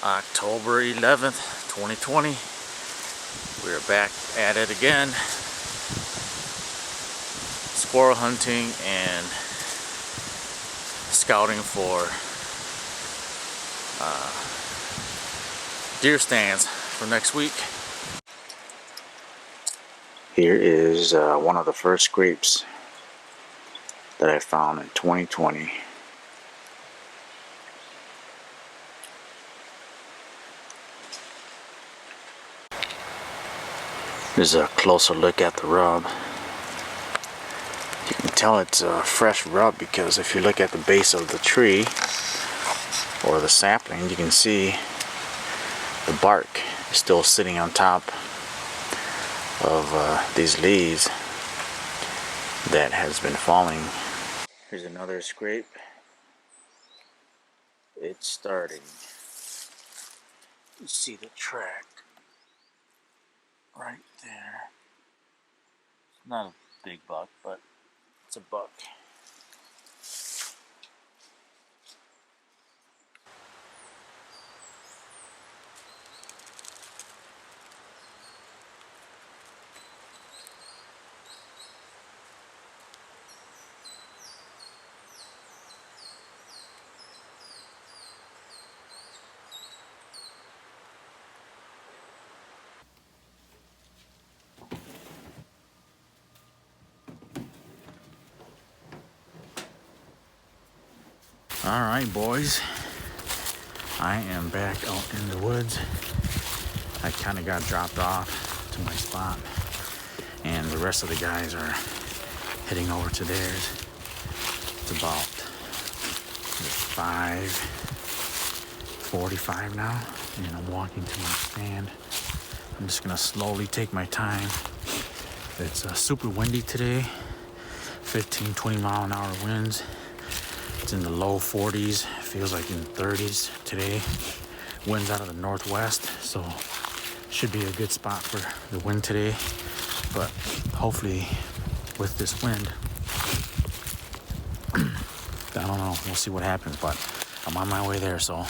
October 11th, 2020. We're back at it again. Squirrel hunting and scouting for deer stands for next week. Here is one of the first scrapes that I found in 2020. Here's a closer look at the rub. You can tell it's a fresh rub because if you look at the base of the tree or the sapling, you can see the bark is still sitting on top of these leaves that has been falling. Here's another scrape. It's starting. You see the track right there. It's not a big buck, but it's a buck. Alright boys, I am back out in the woods. I kind of got dropped off to my spot and the rest of the guys are heading over to theirs. It's about 5:45 now and I'm walking to my stand. I'm just gonna slowly take my time. It's super windy today, 15-20 mile an hour winds. It's in the low 40s, feels like in 30s today. Winds out of the northwest, so should be a good spot for the wind today. But hopefully with this wind, I don't know, we'll see what happens, but I'm on my way there, so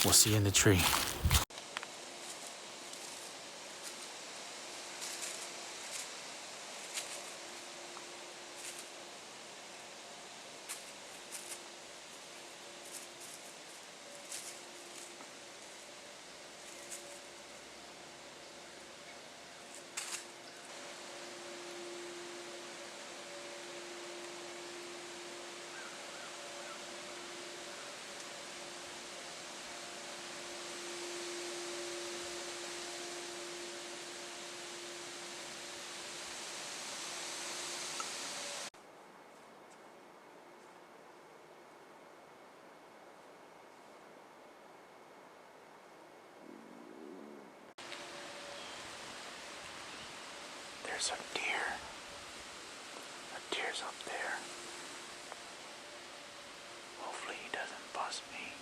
we'll see you in the tree. There's a deer. A deer's up there. Hopefully he doesn't bust me.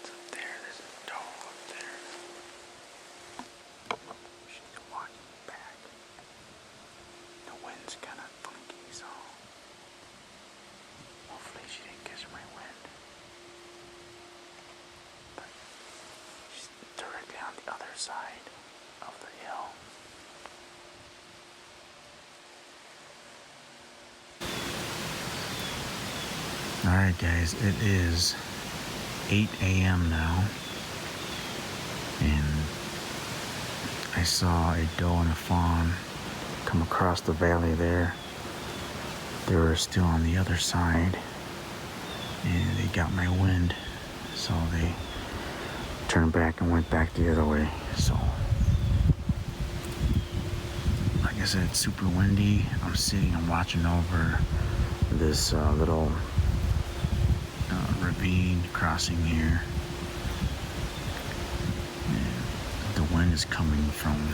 It's up there. There's a doe up there. She's walking back. The wind's kind of funky, so hopefully she didn't catch my wind. But she's directly on the other side of the hill. Alright guys, it is 8 a.m. now, and I saw a doe and a fawn come across the valley there. They were still on the other side, and they got my wind, so they turned back and went back the other way. So, like I said, it's super windy. I'm watching over this little ravine crossing here, and the wind is coming from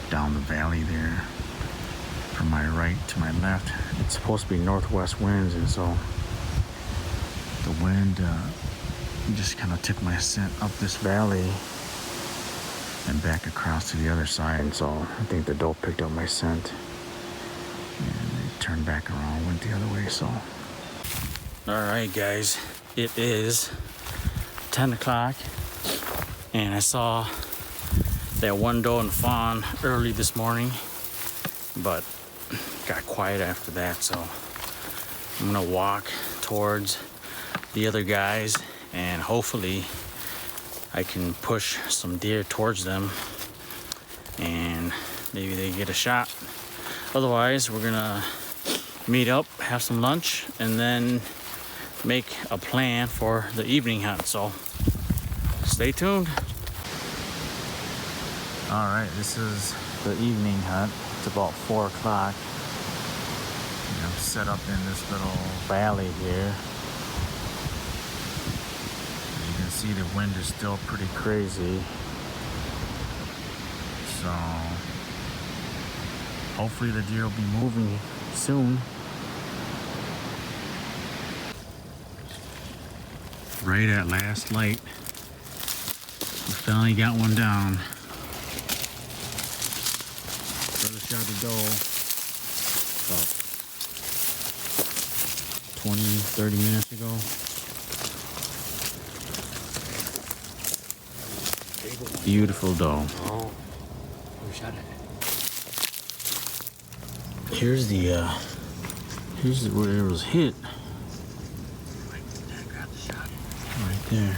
down the valley there from my right to my left. It's supposed to be northwest winds, and so wind just kind of took my scent up this valley and back across to the other side. So I think the doe picked up my scent and it turned back around, went the other way. So all right, guys, it is 10 o'clock and I saw that one doe and fawn early this morning, but got quiet after that. So I'm gonna walk towards the other guys and hopefully I can push some deer towards them and maybe they get a shot. Otherwise, we're gonna meet up, have some lunch, and then make a plan for the evening hunt. So stay tuned. All right, this is the evening hunt. It's about 4 o'clock. I'm set up in this little valley here. You can see the wind is still pretty crazy. So hopefully the deer will be moving soon. Right at last light, we finally got one down. Brother shot the doe about 20-30 minutes ago. Beautiful doe. Oh, who shot it? Here's where it was hit. Grab the shot. Right there.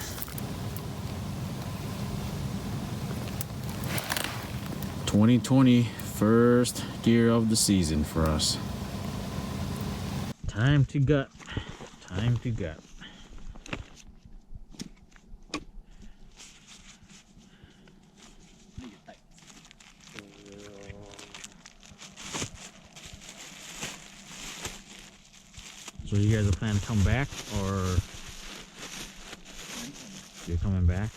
"2020 first deer of the season for us." Time to gut. Time to gut. So you guys are planning to come back, or you're coming back?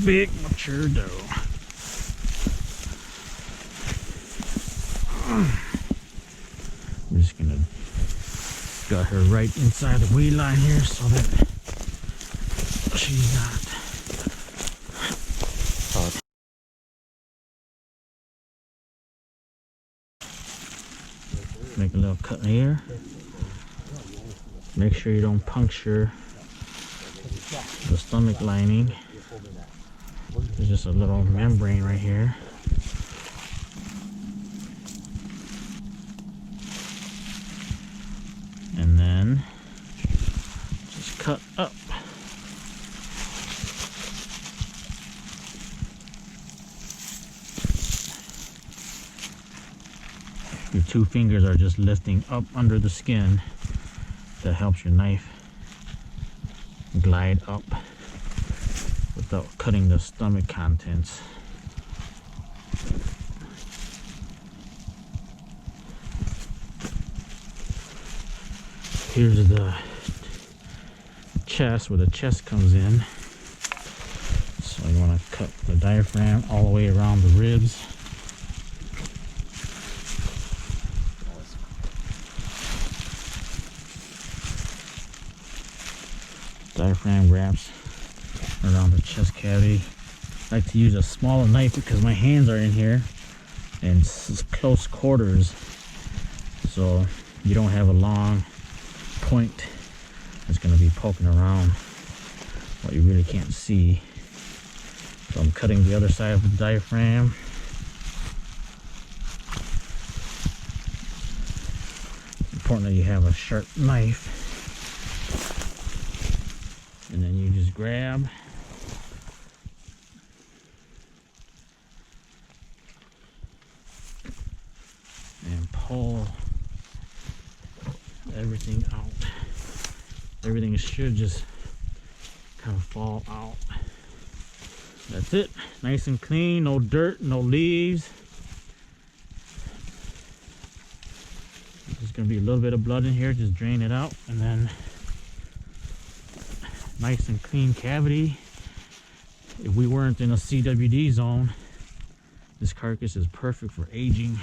Big mature doe. I'm just gonna got her right inside the weed line here so that she's not make a little cut here. Make sure you don't puncture the stomach lining. There's just a little membrane right here. And then just cut up. Your 2 fingers are just lifting up under the skin. That helps your knife glide up without cutting the stomach contents. Here's the chest, where the chest comes in. So you want to cut the diaphragm all the way around the ribs. Diaphragm wraps around the chest cavity. I like to use a smaller knife because my hands are in here and it's close quarters, so you don't have a long point that's going to be poking around what you really can't see. So I'm cutting the other side of the diaphragm. It's important that you have a sharp knife. And then you just grab and pull everything out. Everything should just kind of fall out. That's it. Nice and clean, no dirt, no leaves. There's gonna be a little bit of blood in here, just drain it out, and then nice and clean cavity. If we weren't in a CWD zone, this carcass is perfect for aging.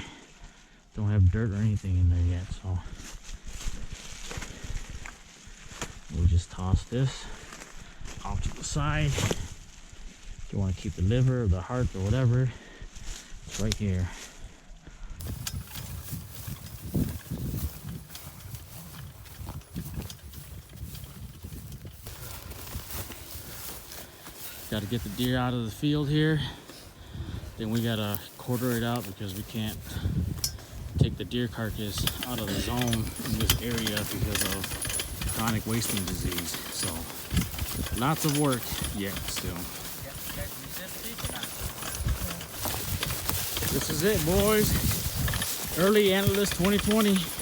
Don't have dirt or anything in there yet, so we'll just toss this off to the side. If you want to keep the liver or the heart or whatever, it's right here. Got to get the deer out of the field here. Then we got to quarter it out because we can't take the deer carcass out of the zone in this area because of chronic wasting disease. So lots of work yet still. This is it, boys. Early Antlerless 2020.